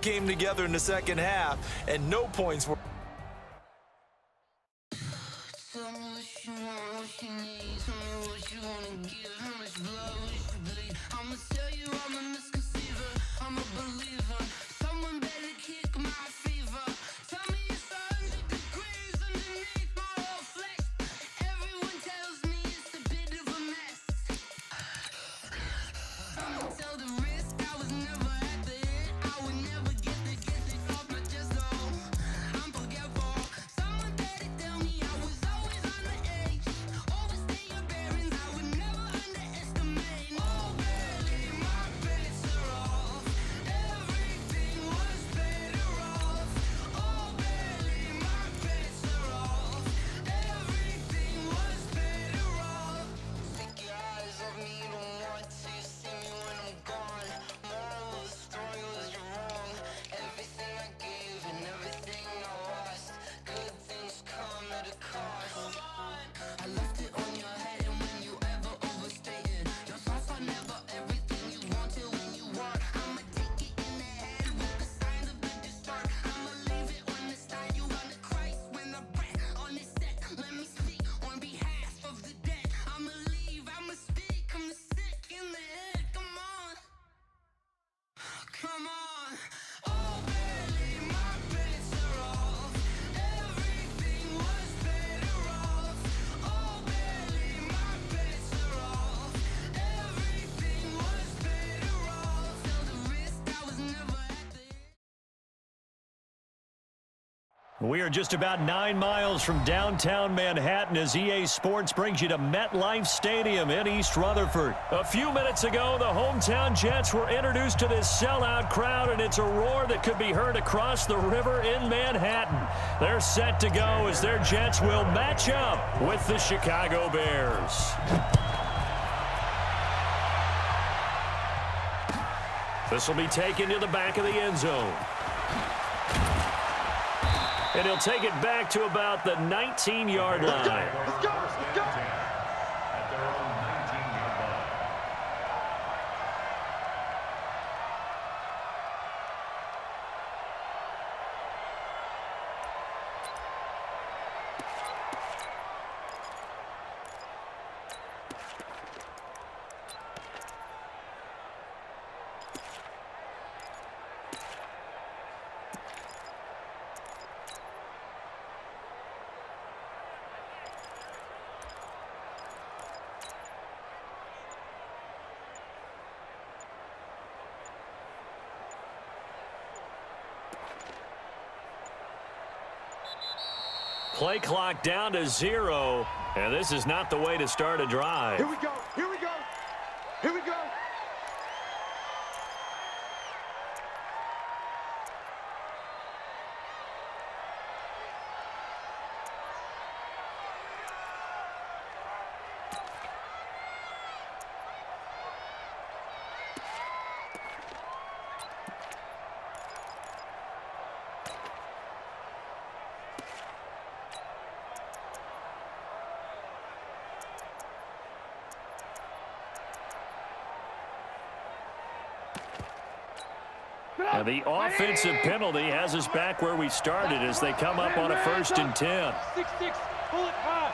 came together in the second half, and no points were. Tell me what you want, what you need. Tell me what you wanna give. How much blood would you bleed? I'ma tell you I'm a misconceiver. I'm a believer. Someone better kick my fever. Tell me it's 100 degrees underneath my whole flesh. Everyone tells me it's a bit of a mess. I'ma tell the risk I was never at the end. I would never get it off my chest. Oh, I'm forgetful. Someone better tell me I was always on the edge. Overstay your bearings, I would never underestimate. Oh, barely, my bets are off. Everything was better off. Oh, barely, my bets are off. Everything was better off. Take your eyes off me, don't want to see me when I'm gone. Moral of the story was you're wrong. Everything I gave and everything I lost. Good things come at a cost. I left it on your head, and when you ever overstated, your thoughts are never everything you wanted when you want. I'ma take it in the head with the signs of the distort. I'ma leave it on the side. You on the Christ when I breath on this set. Let me speak on behalf of the dead. I'ma leave, I'ma speak. I'm the sick in the head. Come on, come on. Oh, barely, my bets are off. Everything was better off. Oh, barely, my bets are off. Everything was better off. Feel the risk I was never at the end. We are just about 9 miles from downtown Manhattan as EA Sports brings you to MetLife Stadium in East Rutherford. A few minutes ago, the hometown Jets were introduced to this sellout crowd, and it's a roar that could be heard across the river in Manhattan. They're set to go as their Jets will match up with the Chicago Bears. This will be taken to the back of the end zone. And he'll take it back to about the 19-yard line. Let's go, let's go. At their own 19-yard line. Play clock down to 0, and this is not the way to start a drive. Here we go, here we go, here we go. And the offensive penalty has us back where we started as they come up on a 1st and 10. 6-6, pull it high.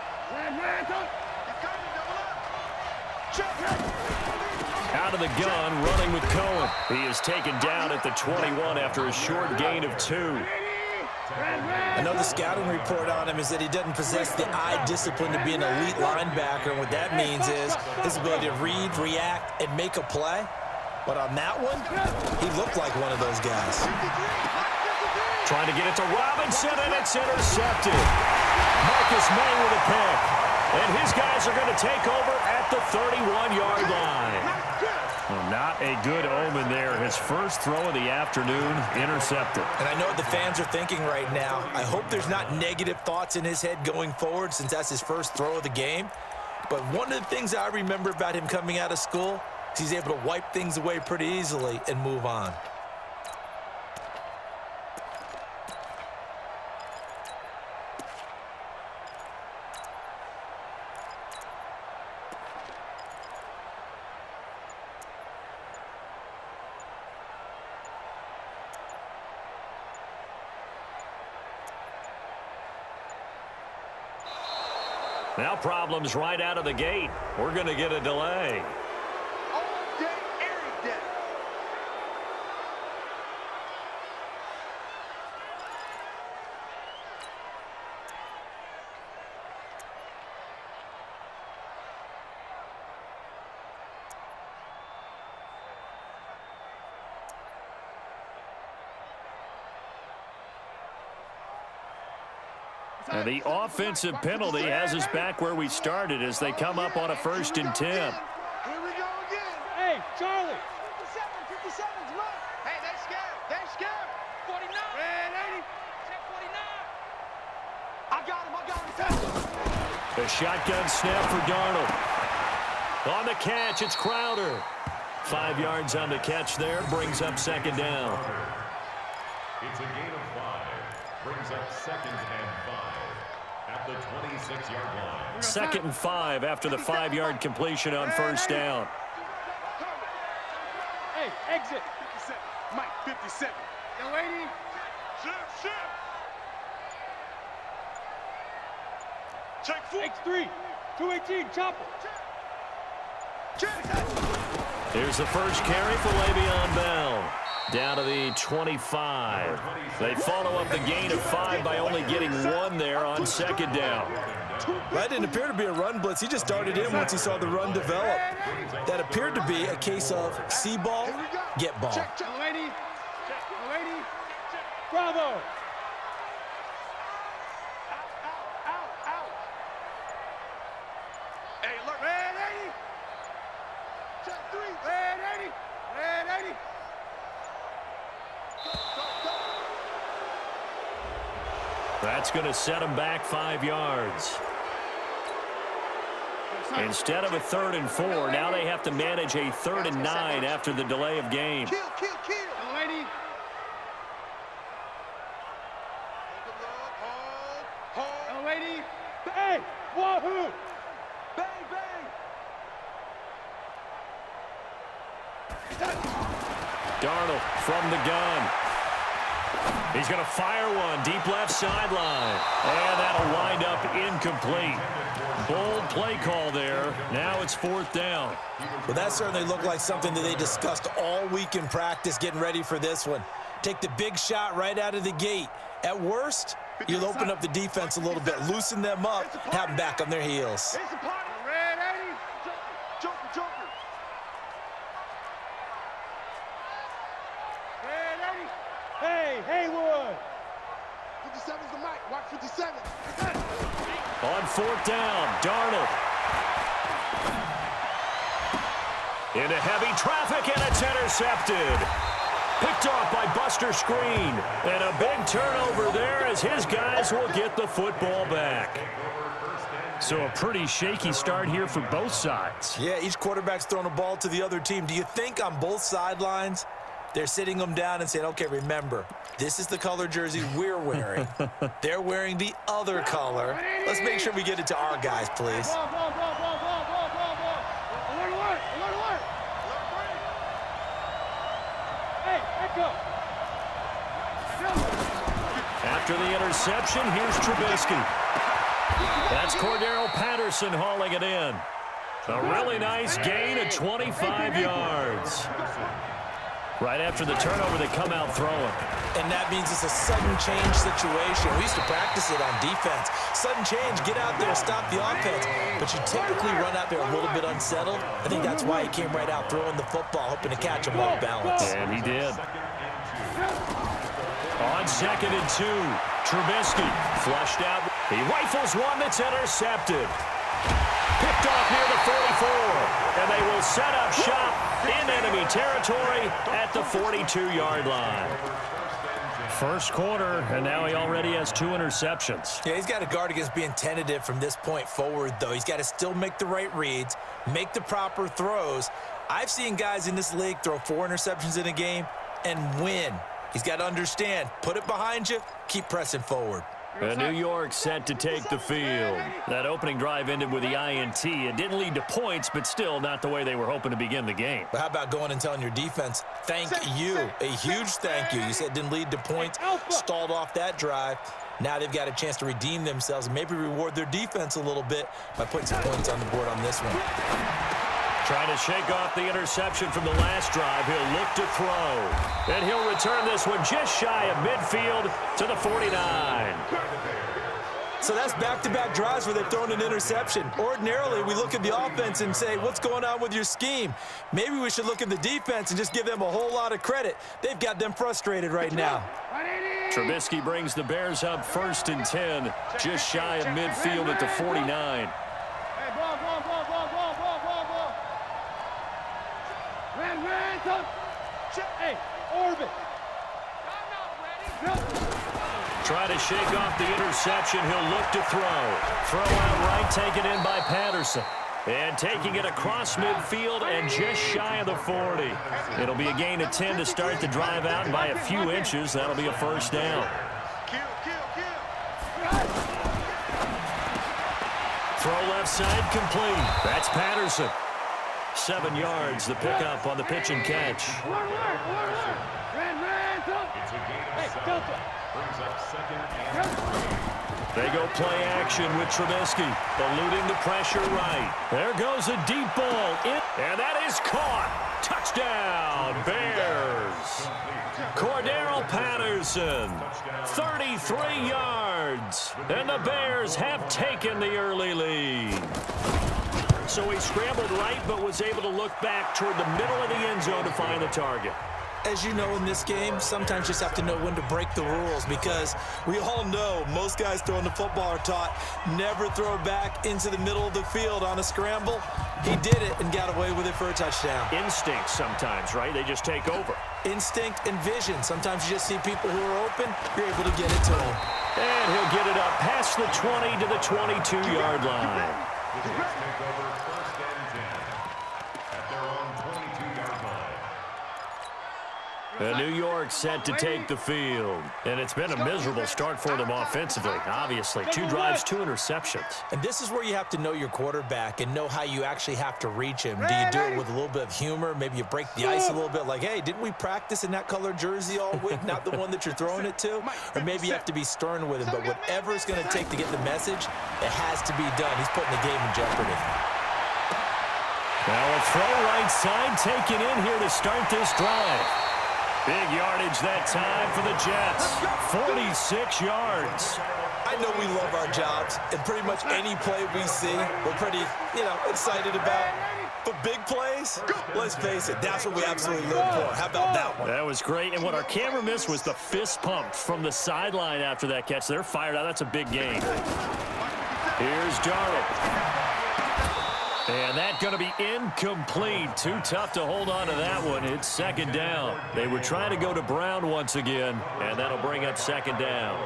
Out of the gun, running with Cohen. He is taken down at the 21 after a short gain of 2. Another scouting report on him is that he doesn't possess the eye discipline to be an elite linebacker, and what that means is his ability to read, react, and make a play. But on that one, he looked like one of those guys. Trying to get it to Robinson, and it's intercepted. Marcus May with a pick. And his guys are going to take over at the 31-yard line. Well, not a good omen there. His first throw of the afternoon, intercepted. And I know what the fans are thinking right now. I hope there's not negative thoughts in his head going forward since that's his first throw of the game. But one of the things I remember about him coming out of school, he's able to wipe things away pretty easily and move on. Now problems right out of the gate. We're going to get a delay. All day, every day. And the offensive penalty has us back where we started as they come up on a 1st and 10. Here we go again. Hey, Charlie. 57's mine. Hey, they scared. They scared. 49. Red 80. Check 49. I got him. The shotgun snap for Darnold. On the catch, it's Crowder. 5 yards on the catch there, brings up 2nd down. It's a gain of 5. Brings up 2nd and 5 at the 26-yard line. 2nd and 5 after the 5-yard completion on 1st down. Hey, exit. 57. Mike, 57. Yo, 80. Shift. Check 4. X3. 218. Chopper. Here's the first carry for Le'Veon Bell. Down to the 25. They follow up the gain of 5 by only getting 1 there on 2nd down. That didn't appear to be a run blitz. He just darted in once he saw the run develop. That appeared to be a case of see ball, get ball. Check. Lady. Bravo. Out. Hey, look. Red 80. Check 3. Red 80. Red 80. That's going to set them back 5 yards. Instead of a 3rd and 4, now they have to manage a 3rd and 9 after the delay of game. Kill. Lady. Hold. Lady. Hey, wahoo. Bang. Darnold from the gun. He's going to fire one deep left sideline. And that'll wind up incomplete. Bold play call there. Now it's 4th down. Well, that certainly looked like something that they discussed all week in practice getting ready for this one. Take the big shot right out of the gate. At worst, you'll open up the defense a little bit, loosen them up, have them back on their heels. It's a party. Red 80. Joker. Red 80. Hey, Haywood. 57's the mic. Watch 57. On 4th down, Darnold. Into heavy traffic, and it's intercepted. Picked off by Buster Screen. And a big turnover there as his guys will get the football back. So a pretty shaky start here for both sides. Yeah, each quarterback's throwing a ball to the other team. Do you think on both sidelines they're sitting them down and saying, okay, remember, this is the color jersey we're wearing. They're wearing the other color. Let's make sure we get it to our guys, please. Alert. Hey, echo. After the interception, here's Trubisky. That's Cordero Patterson hauling it in. A really nice gain of 25 yards. Right after the turnover, they come out throwing. And that means it's a sudden change situation. We used to practice it on defense. Sudden change, get out there, stop the offense. But you typically run out there a little bit unsettled. I think that's why he came right out throwing the football, hoping to catch him off balance. And he did. On 2nd and 2, Trubisky flushed out. He rifles one that's intercepted. Picked off near the 44, and they will set up shop in enemy territory at the 42-yard line. First quarter, and now he already has 2 interceptions. Yeah, he's got to guard against being tentative from this point forward, though. He's got to still make the right reads, make the proper throws. I've seen guys in this league throw 4 interceptions in a game and win. He's got to understand, put it behind you, keep pressing forward. New York set to take the field. That opening drive ended with the INT. It didn't lead to points, but still not the way they were hoping to begin the game. But how about going and telling your defense, thank you, a huge thank you. You said it didn't lead to points, stalled off that drive. Now they've got a chance to redeem themselves and maybe reward their defense a little bit by putting some points on the board on this one. Trying to shake off the interception from the last drive. He'll look to throw. And he'll return this one just shy of midfield to the 49. So that's back-to-back drives where they've thrown an interception. Ordinarily, we look at the offense and say, what's going on with your scheme? Maybe we should look at the defense and just give them a whole lot of credit. They've got them frustrated right now. Trubisky brings the Bears up 1st and 10, just shy of midfield at the 49. Hey, ball. Ran, touch. Hey, orbit. I'm not ready. Try to shake off the interception. He'll look to throw. Throw out right, taken in by Patterson. And taking it across midfield and just shy of the 40. It'll be a gain of 10 to start the drive out, and by a few inches, that'll be a first down. Throw left side complete. That's Patterson. 7 yards, the pickup on the pitch and catch. Ran, touch. It's a gain of Hey, 7. Delta. Brings up 2nd and 3. They go play action with Trubisky, eluding the pressure right. There goes a deep ball. And that is caught. Touchdown, Bears. Cordero Patterson, 33 yards. And the Bears have taken the early lead. So he scrambled right, but was able to look back toward the middle of the end zone to find the target. As you know, in this game, sometimes you just have to know when to break the rules, because we all know most guys throwing the football are taught never throw it back into the middle of the field on a scramble. He did it and got away with it for a touchdown. Instinct sometimes, right? They just take over. Instinct and vision. Sometimes you just see people who are open, you're able to get it to them. And he'll get it up past the 20 to the 22-yard line. The Jets take over 1st and 10 at their own 22-yard line. And New York set to take the field. And it's been a miserable start for them offensively, obviously. 2 drives, 2 interceptions. And this is where you have to know your quarterback and know how you actually have to reach him. Do you do it with a little bit of humor? Maybe you break the ice a little bit, like, hey, didn't we practice in that colored jersey all week, not the one that you're throwing it to? Or maybe you have to be stern with him. But whatever it's going to take to get the message, it has to be done. He's putting the game in jeopardy. Now a throw right side taken in here to start this drive. Big yardage that time for the Jets. 46 yards. I know we love our jobs, and pretty much any play we see, we're pretty, excited about. But big plays, let's face it, that's what we absolutely live for. How about that one? That was great, and what our camera missed was the fist pump from the sideline after that catch. They're fired out. That's a big gain. Here's Darnold. And that's going to be incomplete. Too tough to hold on to that one. It's 2nd down. They were trying to go to Brown once again, and that'll bring up 2nd down.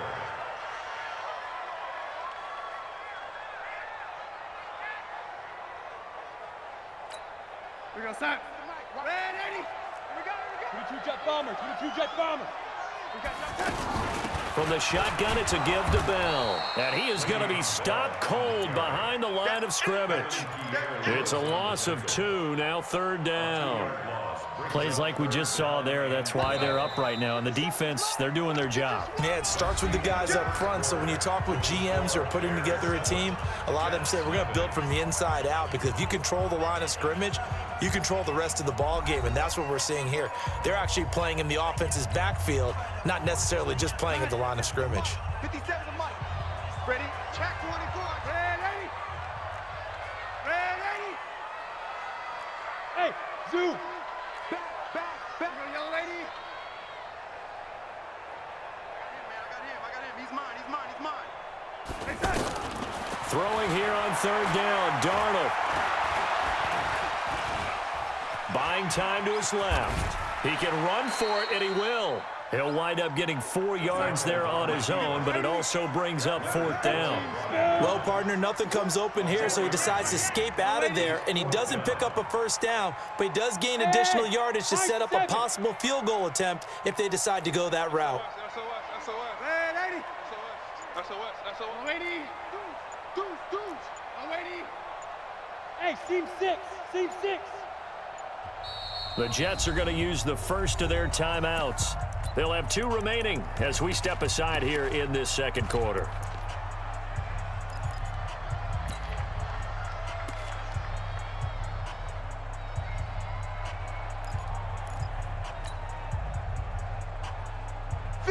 We're going to start. Red 80. Here we go. 22 jet bomber. 22 jet bomber. We got From the shotgun, it's a give to Bell. And he is going to be stopped cold behind the line of scrimmage. It's a loss of 2, now 3rd down. Plays like we just saw there, that's why they're up right now. And the defense, they're doing their job. Yeah, it starts with the guys up front. So when you talk with GMs who are putting together a team, a lot of them say we're going to build from the inside out, because if you control the line of scrimmage, you control the rest of the ball game, and that's what we're seeing here. They're actually playing in the offense's backfield, not necessarily just playing at the line of scrimmage. 57 to Mike. Ready? Check 24. Red 80. Red 80. Hey, zoom. Back. Young lady. I got him. He's mine. Throwing here on 3rd down, Darnold. Buying time to his left. He can run for it, and he will. He'll wind up getting 4 yards there on his own, but it also brings up 4th down. Well, partner, nothing comes open here, so he decides to escape out of there, and he doesn't pick up a first down, but he does gain additional yardage to set up a possible field goal attempt if they decide to go that route. Hey, seam 6. The Jets are going to use the first of their timeouts. They'll have 2 remaining as we step aside here in this second quarter.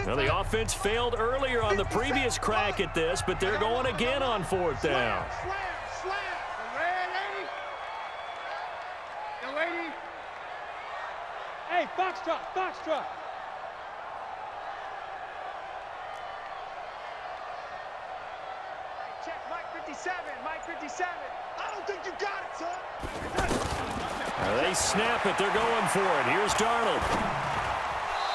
Well, the offense failed earlier on the previous crack at this, but they're going again on 4th down. Slam. Young lady. Hey, foxtrot. Check Mike 57. I don't think you got it, son. They snap it. They're going for it. Here's Darnold.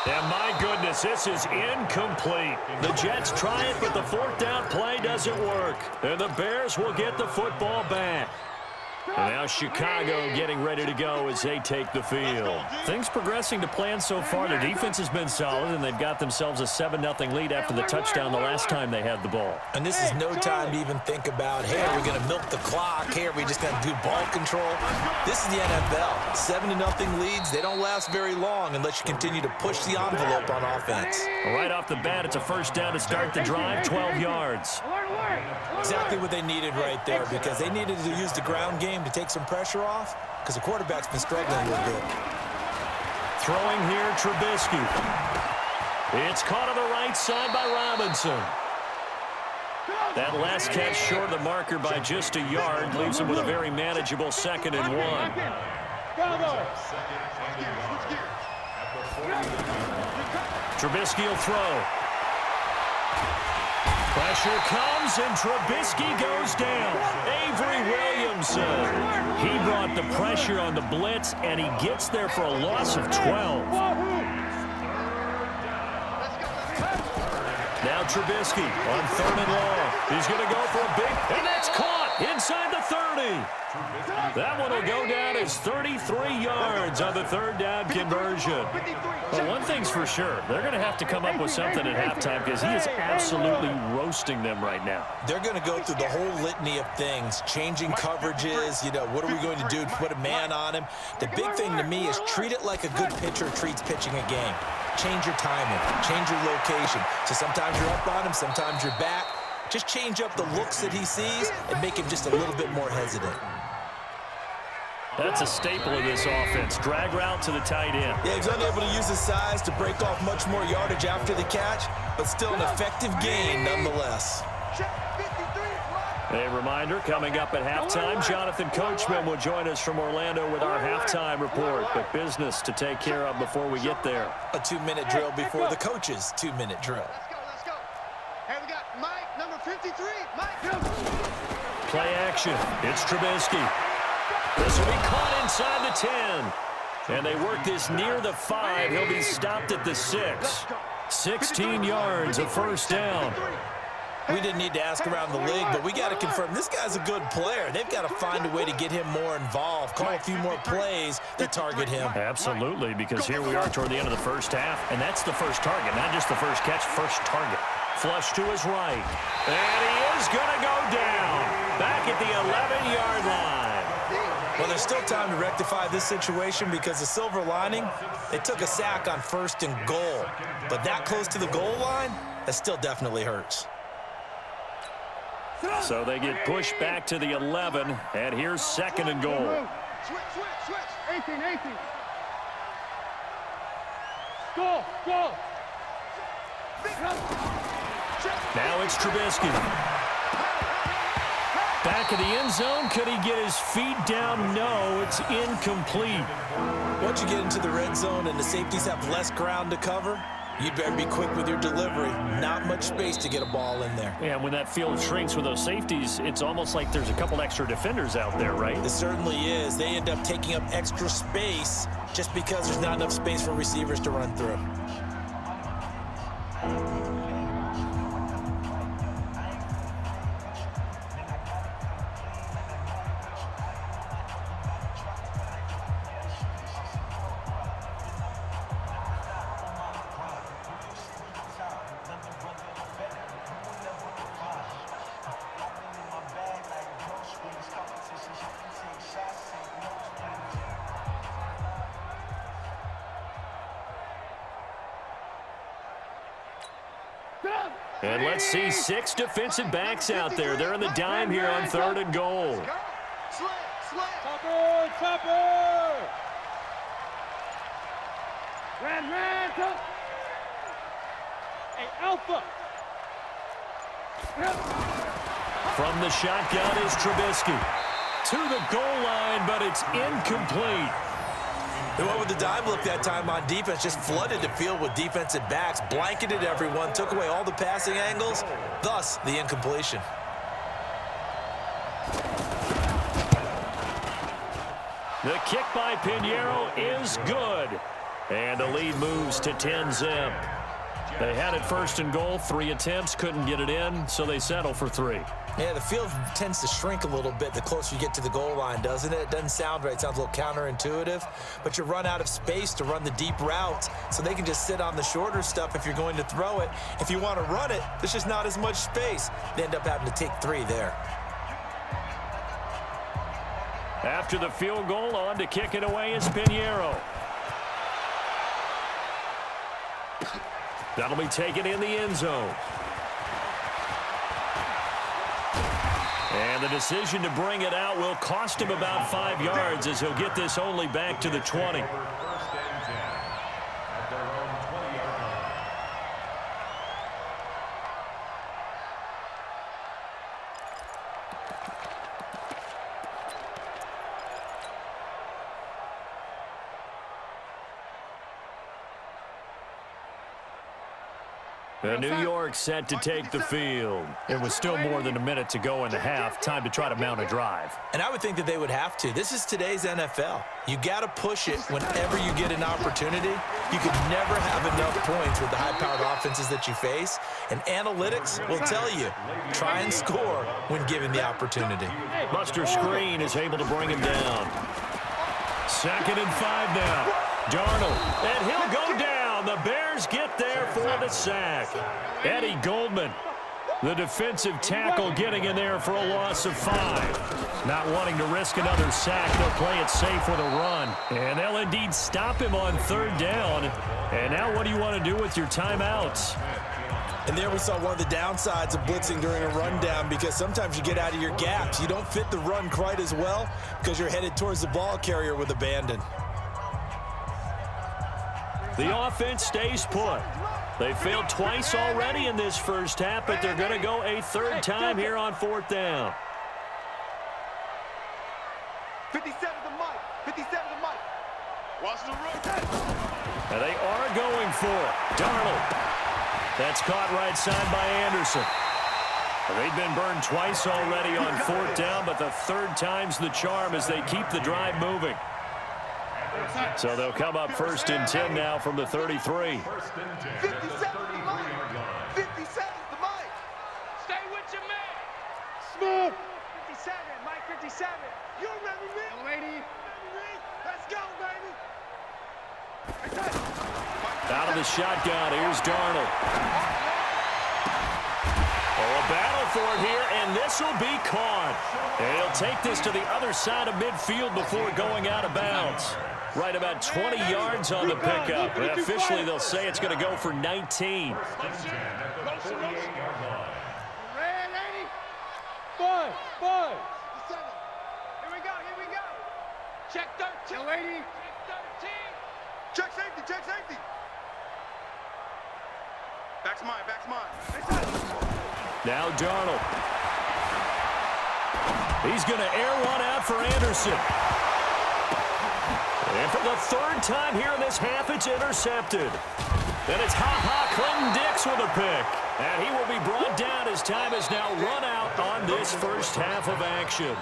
And my goodness, this is incomplete. The Jets try it, but the 4th down play doesn't work. And the Bears will get the football back. And now Chicago getting ready to go as they take the field. Things progressing to plan so far. The defense has been solid, and they've got themselves a 7-0 lead after the touchdown the last time they had the ball. And this is no time to even think about, hey, are we going to milk the clock? Hey, are we just going to do ball control? This is the NFL. 7-0 leads, they don't last very long unless you continue to push the envelope on offense. Right off the bat, it's a 1st down to start the drive, 12 yards. Exactly what they needed right there, because they needed to use the ground game to take some pressure off, because the quarterback's been struggling a little bit. Throwing here, Trubisky. It's caught on the right side by Robinson. That last catch short of the marker by just a yard leaves him with a very manageable 2nd and 1. Trubisky will throw. Pressure comes, and Trubisky goes down. Avery Williamson. He brought the pressure on the blitz, and he gets there for a loss of 12. Now Trubisky on 3rd and long. He's going to go for a big, and that's caught inside the 30. That one will go down as 33 yards on the 3rd down conversion. But one thing's for sure, they're going to have to come up with something at halftime, because he is absolutely roasting them right now. They're going to go through the whole litany of things, changing coverages, what are we going to do to put a man on him? The big thing to me is treat it like a good pitcher treats pitching a game. Change your timing, change your location. So sometimes you're up on him, sometimes you're back. Just change up the looks that he sees and make him just a little bit more hesitant. That's a staple of this offense. Drag route to the tight end. Yeah, he's unable to use his size to break off much more yardage after the catch, but still an effective gain nonetheless. A reminder, coming up at halftime, Jonathan Coachman will join us from Orlando with our halftime report. But business to take care of before we get there. A 2-minute drill before the coach's 2-minute drill. Let's go. Hey, we got Mike, number 53. Mike. Play action. It's Trubisky. This will be caught inside the 10. And they work this near the 5. He'll be stopped at the 6. 16 yards, a 1st down. We didn't need to ask around the league, but we got to confirm this guy's a good player. They've got to find a way to get him more involved, call a few more plays that target him. Absolutely, because here we are toward the end of the 1st half, and that's the first target, not just the first catch, first target. Flush to his right, and he is going to go down, back at the 11-yard line. Well, there's still time to rectify this situation, because the silver lining, they took a sack on 1st and goal. But that close to the goal line, that still definitely hurts. So they get pushed back to the 11, and here's 2nd and goal. Switch. 18. Go. Now it's Trubisky. Back of the end zone. Could he get his feet down? No, it's incomplete. Once you get into the red zone and the safeties have less ground to cover, you'd better be quick with your delivery. Not much space to get a ball in there. Yeah, when that field shrinks with those safeties, it's almost like there's a couple extra defenders out there, right? It certainly is. They end up taking up extra space just because there's not enough space for receivers to run through. And let's see 6 defensive backs out there. They're in the dime here on 3rd and goal. Topper! Ran, top. Hey, Alpha. From the shotgun is Trubisky. To the goal line, but it's incomplete. They went with the dime look that time on defense, just flooded the field with defensive backs, blanketed everyone, took away all the passing angles, thus the incompletion. The kick by Pinheiro is good. And the lead moves to 10-zip. They had it 1st and goal, 3 attempts, couldn't get it in, so they settle for 3. Yeah, the field tends to shrink a little bit the closer you get to the goal line, doesn't it? It doesn't sound right. It sounds a little counterintuitive. But you run out of space to run the deep routes, so they can just sit on the shorter stuff if you're going to throw it. If you want to run it, there's just not as much space. They end up having to take 3 there. After the field goal, on to kick it away is Pinheiro. That'll be taken in the end zone. And the decision to bring it out will cost him about 5 yards as he'll get this only back to the 20. New York set to take the field. It was still more than a minute to go in the half. Time to try to mount a drive. And I would think that they would have to. This is today's NFL. You got to push it whenever you get an opportunity. You could never have enough points with the high-powered offenses that you face. And analytics will tell you, try and score when given the opportunity. Buster Screen is able to bring him down. 2nd and 5 now. Darnold, and he'll go down. The Bears get there for the sack. Eddie Goldman, the defensive tackle, getting in there for a loss of 5. Not wanting to risk another sack, they'll play it safe with a run. And they'll indeed stop him on 3rd down. And now what do you want to do with your timeouts? And there we saw one of the downsides of blitzing during a rundown, because sometimes you get out of your gaps. You don't fit the run quite as well because you're headed towards the ball carrier with abandon. The offense stays put. They failed twice already in this first half, but they're going to go a 3rd time here on 4th down. 57 to Mike. 57 to Mike. Watch the road. And they are going for it. Darnold. That's caught right side by Anderson. They've been burned twice already on 4th down, but the 3rd time's the charm as they keep the drive moving. So they'll come up 1st and 10 now from the 33. 57 to Mike. 57 to Mike. Stay with your man. Smooth. 57, Mike 57. You remember me? Lady. Let's go, baby. Out of the shotgun, here's Darnold. Oh, a battle for it here, and this will be caught. And he'll take this to the other side of midfield before going out of bounds. Right about 20 yards on the pickup. And officially, they'll say it's going to go for 19. Red 80. Boys. Here we go. Check 13. 80. Check 13. Check safety. Back's mine. Now Darnold. He's going to air one out for Anderson. And for the 3rd time here in this half, it's intercepted. Then it's Clinton Dix with a pick. And he will be brought down as time has now run out on this first half of action.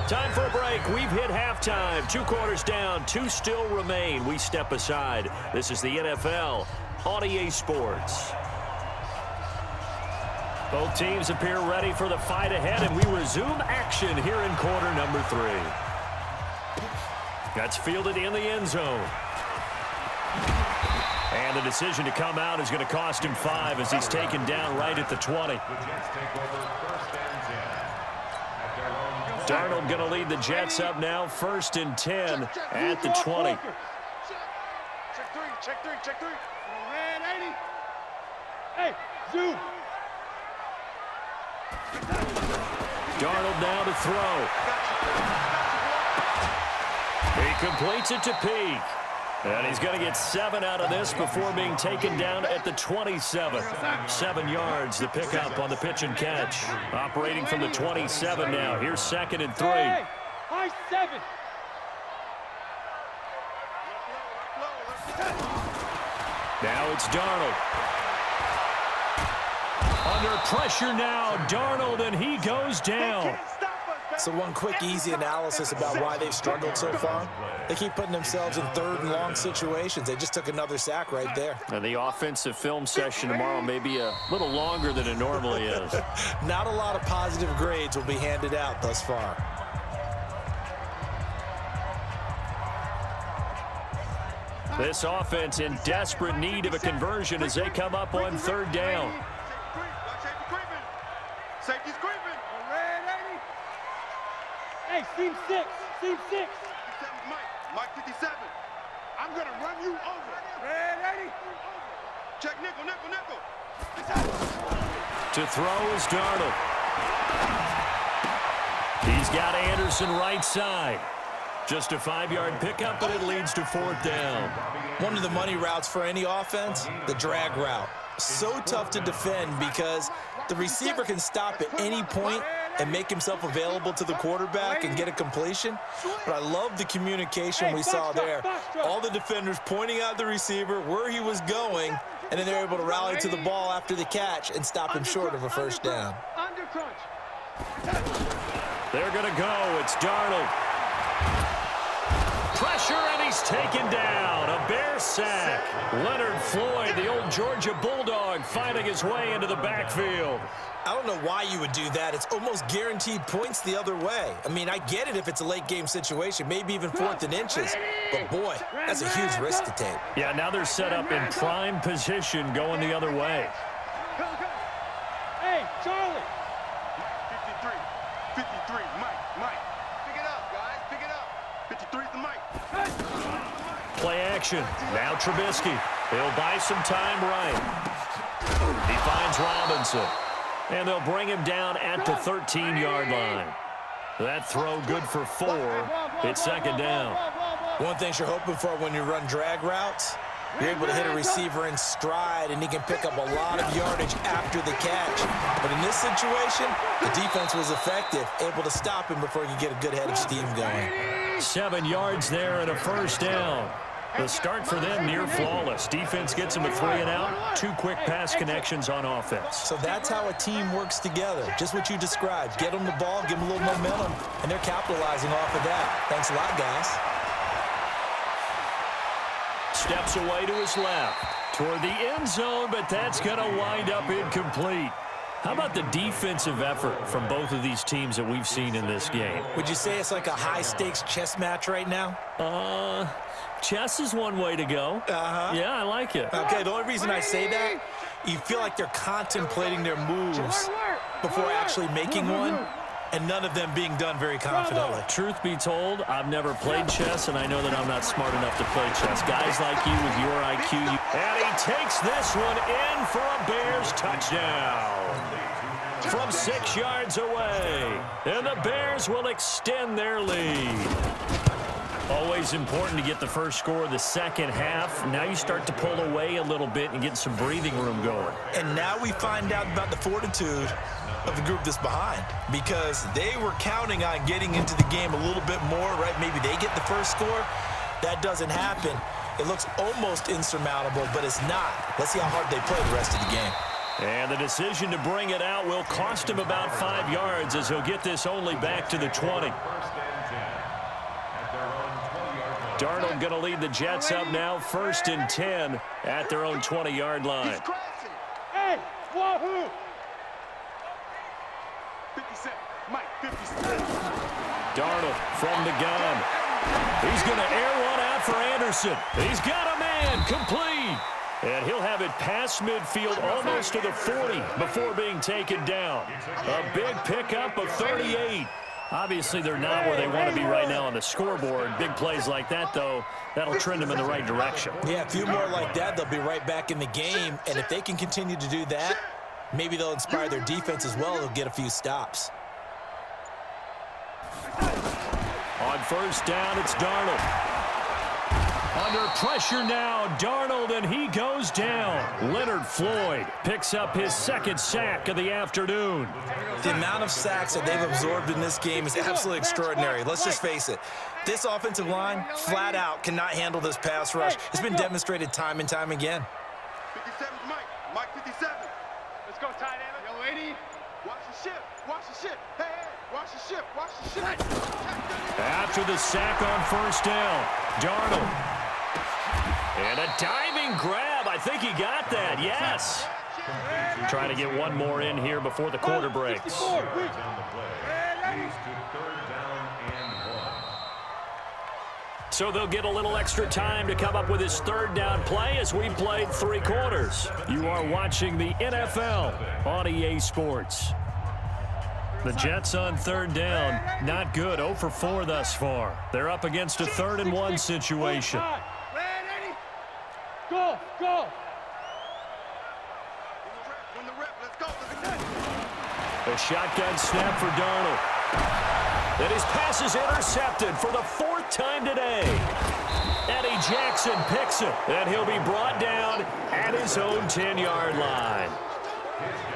Time for a break. We've hit halftime. 2 quarters down, 2 still remain. We step aside. This is the NFL on EA Sports. Both teams appear ready for the fight ahead, and we resume action here in quarter number 3. That's fielded in the end zone. And the decision to come out is going to cost him 5 as he's taken down right at the 20. Darnold going to lead the Jets up now, 1st and 10 at the 20. Check 3. Red 80. Hey, Zoo. Darnold now to throw. He completes it to Peak. And he's going to get 7 out of this before being taken down at the 27. 7 yards, the pickup on the pitch and catch. Operating from the 27 now. Here's 2nd and 3. Hey, high 7. Now it's Darnold. Under pressure now, Darnold, and he goes down. So one quick, easy analysis about why they've struggled so far. They keep putting themselves in 3rd and long situations. They just took another sack right there. And the offensive film session tomorrow may be a little longer than it normally is. Not a lot of positive grades will be handed out thus far. This offense in desperate need of a conversion as they come up on 3rd down. Safety's creeping. Red 80. Hey, seam 6. Seam 6. Mike 57. I'm going to run you over. Red 80. Check nickel, nickel, nickel. To throw is Darnold. He's got Anderson right side. Just a 5-yard pickup, but it leads to 4th down. One of the money routes for any offense, the drag route. So tough to defend because the receiver can stop at any point and make himself available to the quarterback and get a completion. But I love the communication we saw there. All the defenders pointing out the receiver, where he was going, and then they're able to rally to the ball after the catch and stop him short of a 1st down. Under crunch. They're going to go. It's Darnold. Pressure, and he's taken down. A Bear sack. Leonard Floyd, the old Georgia Bulldog, finding his way into the backfield. I don't know why you would do that. It's almost guaranteed points the other way. I mean, I get it if it's a late-game situation, maybe even 4th and inches. But, boy, that's a huge risk to take. Yeah, now they're set up in prime position going the other way. Hey, Charlie. 53, Mike. Pick it up, guys, pick it up. 53's the Mike. Play action. Now Trubisky. He'll buy some time right. He finds Robinson. And they'll bring him down at the 13-yard line. That throw good for 4. It's 2nd down. One thing you're hoping for when you run drag routes, you're able to hit a receiver in stride, and he can pick up a lot of yardage after the catch. But in this situation, the defense was effective, able to stop him before he could get a good head of steam going. 7 yards there and a 1st down. The start for them near flawless. Defense gets them a 3 and out. 2 quick pass connections on offense. So that's how a team works together. Just what you described. Get them the ball, give them a little momentum, and they're capitalizing off of that. Thanks a lot, guys. Steps away to his left toward the end zone, but that's going to wind up incomplete. How about the defensive effort from both of these teams that we've seen in this game? Would you say it's like a high-stakes chess match right now? Chess is one way to go. Yeah, I like it. Okay, the only reason I say that, you feel like they're contemplating their moves before actually making one, and none of them being done very confidently. Truth be told, I've never played chess, and I know that I'm not smart enough to play chess. Guys like you with your IQ. And he takes this one in for a Bears touchdown. From 6 yards away. And the Bears will extend their lead. Always important to get the first score of the second half. Now you start to pull away a little bit and get some breathing room going. And now we find out about the fortitude of the group that's behind, because they were counting on getting into the game a little bit more, right? Maybe they get the first score. That doesn't happen. It looks almost insurmountable, but it's not. Let's see how hard they play the rest of the game. And the decision to bring it out will cost him about 5 yards as he'll get this only back to the 20. Darnold going to lead the Jets up now, 1st and 10 at their own 20-yard line. Hey, wahoo! 57, Mike, 57. Darnold from the gun. He's going to air one out for Anderson. He's got a man, complete. And he'll have it past midfield almost to the 40 before being taken down. A big pickup of 38. Obviously, they're not where they want to be right now on the scoreboard. Big plays like that, though, that'll trend them in the right direction. Yeah, a few more like that, they'll be right back in the game. And if they can continue to do that, maybe they'll inspire their defense as well. They'll get a few stops. On first down, it's Darnold. Under pressure now, Darnold, and he goes down. Leonard Floyd picks up his second sack of the afternoon. The amount of sacks that they've absorbed in this game is absolutely extraordinary. Let's just face it. This offensive line, flat out, cannot handle this pass rush. It's been demonstrated time and time again. 57's Mike. Mike 57. Let's go, tight end. Yo, 80. Watch the ship. Watch the ship. Hey, hey. Watch the ship. Watch the ship. After the sack on first down, Darnold. And a diving grab. I think he got that. Yes. Trying to get one more in here before the quarter breaks. Down the play. He's to third down and 1. So they'll get a little extra time to come up with his third down play as we played 3 quarters. You are watching the NFL on EA Sports. The Jets on third down, not good, 0 for 4 thus far. They're up against a 3rd and 1 situation. Go, go. Win the rep. Let's go. A shotgun snap for Darnold. And his pass is intercepted for the 4th time today. Eddie Jackson picks it, and he'll be brought down at his own 10-yard line.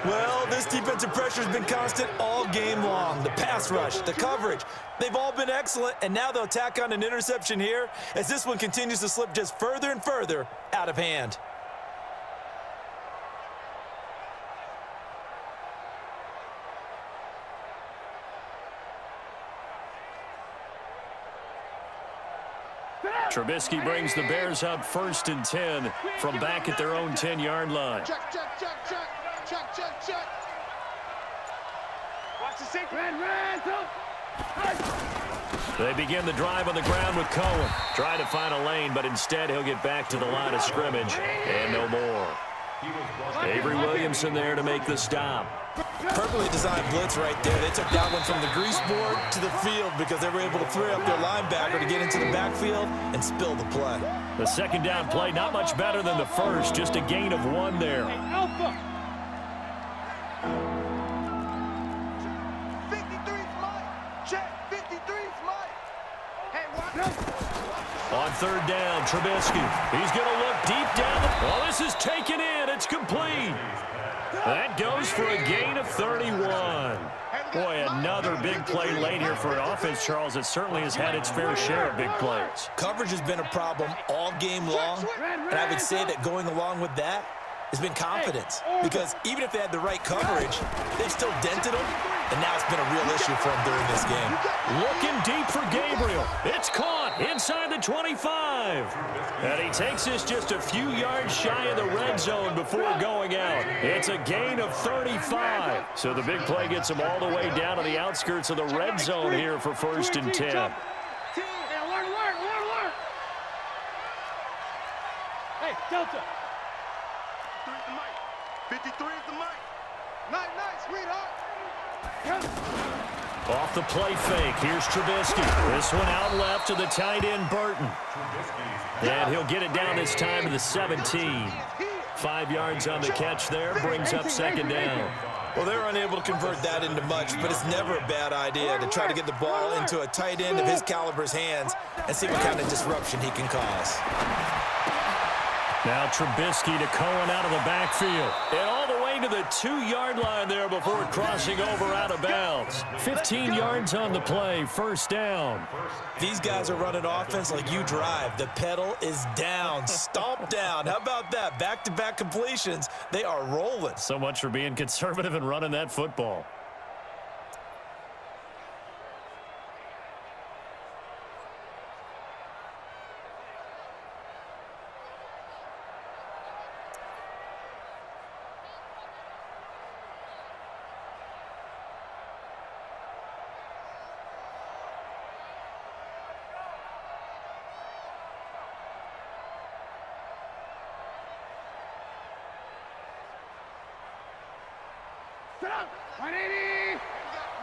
Well, this defensive pressure has been constant all game long. The pass rush, the coverage, they've all been excellent, and now they'll tack on an interception here as this one continues to slip just further and further out of hand. Trubisky brings the Bears up 1st and 10 from back at their own 10-yard line. Check, check, check, check. Check, check, check. Watch the sink. Red, They begin the drive on the ground with Cohen. Trying to find a lane, but instead he'll get back to the line of scrimmage and no more. Avery Williamson there to make the stop. Perfectly designed blitz right there. They took that one from the grease board to the field because they were able to free up their linebacker to get into the backfield and spill the play. The second down play not much better than the first, just a gain of 1 there. Alpha. 53's Mike. Check. 53's Mike. Hey, watch. On third down, Trubisky. He's going to look deep down. Oh, this is taken in. It's complete. That goes for a gain of 31. Boy, another big play late here for an offense, Charles. It certainly has had its fair share of big plays. Coverage has been a problem all game long, and I would say that going along with that has been confidence. Because even if they had the right coverage, they've still dented them, and now it's been a real issue for them during this game. Looking deep for Gabriel. It's caught inside the 25. And he takes this just a few yards shy of the red zone before going out. It's a gain of 35. So the big play gets him all the way down to the outskirts of the red zone here for 1st and 10. Alert. Hey, Delta. 53's the Mike. 53's the Mike. Night, sweetheart. Off the play fake, here's Trubisky. This one out left to the tight end, Burton. And he'll get it down this time to the 17. 5 yards on the catch there, brings up 2nd down. Well, they're unable to convert that into much, but it's never a bad idea to try to get the ball into a tight end of his caliber's hands and see what kind of disruption he can cause. Now Trubisky to Cohen out of the backfield. And all the way to the 2-yard line there before crossing over out of bounds. 15 yards on the play, 1st down. These guys are running offense like you drive. The pedal is down, stomp down. How about that? Back-to-back completions. They are rolling. So much for being conservative and running that football.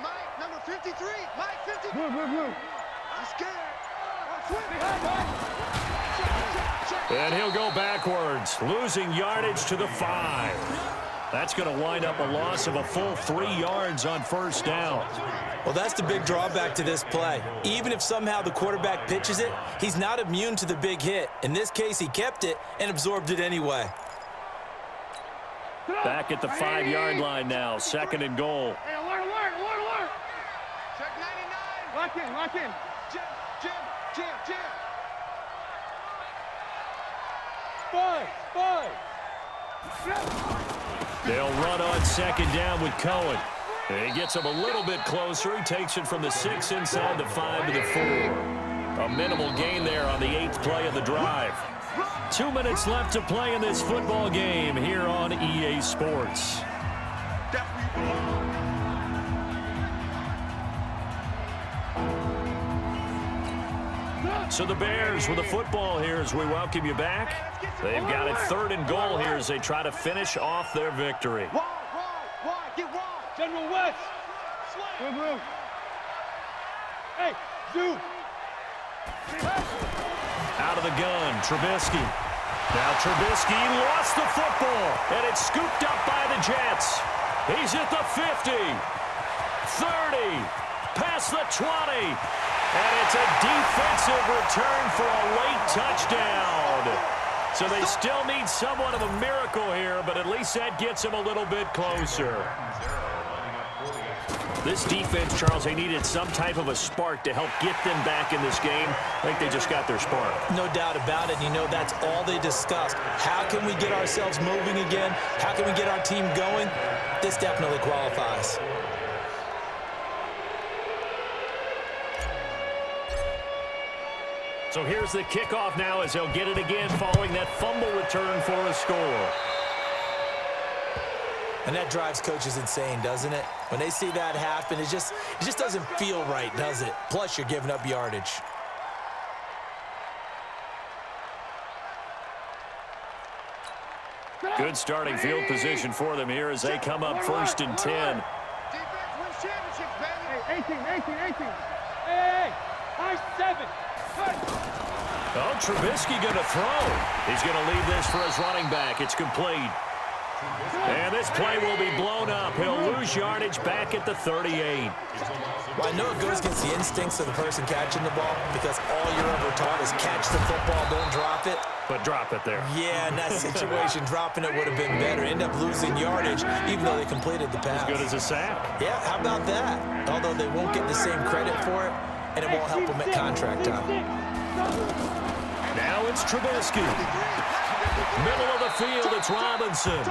Mike, number 53. Mike, 53. I'm scared. And he'll go backwards, losing yardage to the 5. That's going to wind up a loss of a full 3 yards on first down. Well, that's the big drawback to this play. Even if somehow the quarterback pitches it, he's not immune to the big hit. In this case, he kept it and absorbed it anyway. Back at the 5-yard line now, 2nd and goal. Hey, alert. Check 99. Lock in. Jim. 5. They'll run on 2nd down with Cohen. He gets him a little bit closer. He takes it from the 6 inside the 5 to the 4. A minimal gain there on the 8th play of the drive. 2 minutes left to play in this football game here on EA Sports. So the Bears with the football here as we welcome you back. They've got it 3rd and goal here as they try to finish off their victory. Wide, get wide. General West. Move. Hey, zoom. Out of the gun, Trubisky. Now Trubisky lost the football, and it's scooped up by the Jets. He's at the 50, 30, past the 20. And it's a defensive return for a late touchdown. So they still need somewhat of a miracle here, but at least that gets them a little bit closer. This defense, Charles, they needed some type of a spark to help get them back in this game. I think they just got their spark. No doubt about it. You know, that's all they discussed. How can we get ourselves moving again? How can we get our team going? This definitely qualifies. So here's the kickoff now as they'll get it again following that fumble return for a score. And that drives coaches insane, doesn't it? When they see that happen, it just doesn't feel right, does it? Plus, you're giving up yardage. Good starting field position for them here as they come up 1st and 10. Defense wins championships, baby. Hey, 18. Hey, high 7. Oh, Trubisky going to throw. He's going to leave this for his running back. It's complete. And this play will be blown up. He'll lose yardage back at the 38. Well, I know it goes against the instincts of the person catching the ball because all you're ever taught is catch the football, don't drop it. But drop it there. Yeah, in that situation, dropping it would have been better. End up losing yardage, even though they completed the pass. As good as a sack. Yeah, how about that? Although they won't get the same credit for it, and it won't help them at contract time. Now it's Trubisky. Middle of the field, it's Robinson.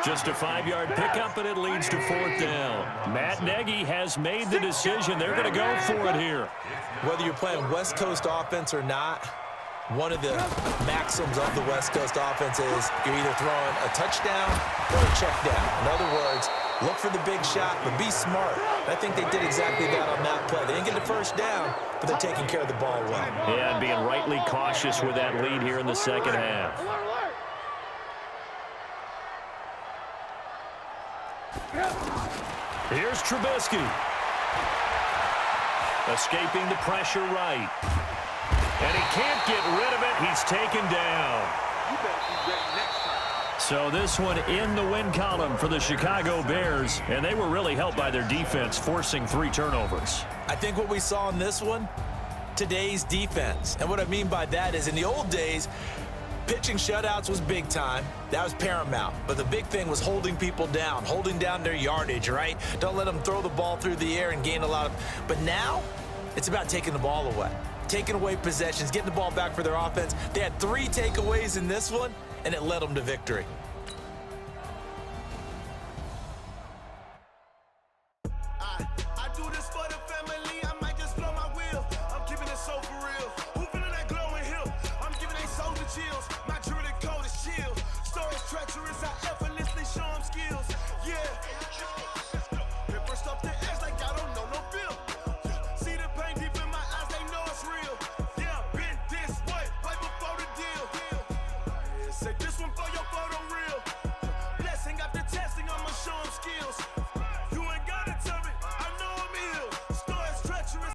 Just a 5-yard pickup, and it leads to 4th down. Matt Nagy has made the decision. They're going to go for it here. Whether you're playing West Coast offense or not, one of the maxims of the West Coast offense is you're either throwing a touchdown or a check down. In other words, look for the big shot, but be smart. I think they did exactly that on that play. They didn't get the first down, but they're taking care of the ball well. Yeah, and being rightly cautious with that lead here in the second half. Here's Trubisky. Escaping the pressure right. And he can't get rid of it. He's taken down. You better be ready next time. So this one in the win column for the Chicago Bears. And they were really helped by their defense, forcing 3 turnovers. I think what we saw in this one, today's defense. And what I mean by that is in the old days, pitching shutouts was big time. That was paramount. But the big thing was holding people down, holding down their yardage, right? Don't let them throw the ball through the air and gain a lot of... But now, it's about taking the ball away. Taking away possessions, getting the ball back for their offense. They had 3 takeaways in this one, and it led them to victory.